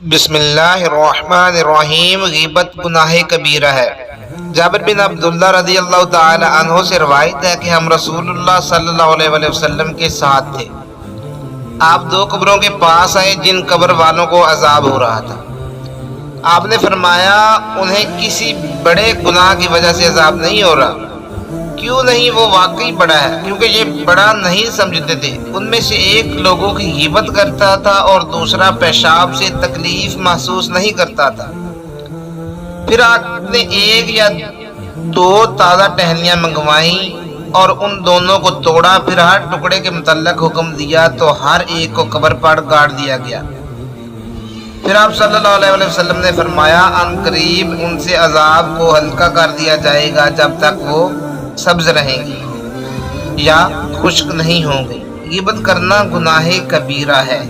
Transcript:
बिस्मिल्लाहिर्रहमानिर्रहीम। गीबत गुनाह कबीरा है। जाबिर बिन अब्दुल्लाह रज़ी अल्लाह तआला अन्हु से रवायत है कि हम रसूलुल्लाह सल्लल्लाहु अलैहि वसल्लम के साथ थे। आप दो कब्रों के पास आए जिन कब्र वालों को अजाब हो रहा था। आपने फरमाया, उन्हें किसी बड़े गुनाह की वजह से अजाब नहीं हो रहा। क्यों नहीं? वो वाकई बड़ा है, क्योंकि ये बड़ा नहीं समझते थे। उनमें से एक लोगों की गिबत करता था और दूसरा पेशाब से तकलीफ महसूस नहीं करता था। फिर आपने एक या दो ताज़ा टहनियाँ मंगवाई और उन दोनों को तोड़ा। फिर हर टुकड़े के मुतल्लक हुक्म दिया तो हर एक को कब्र पर गाड़ दिया गया। फिर आप सल्लल्लाहु अलैहि वसल्लम ने फरमाया, अनकरीब उनसे अजाब को हल्का कर दिया जाएगा जब तक वो सब्ज रहेंगी या खुश्क नहीं होंगी। गिबत करना गुनाह कबीरा है।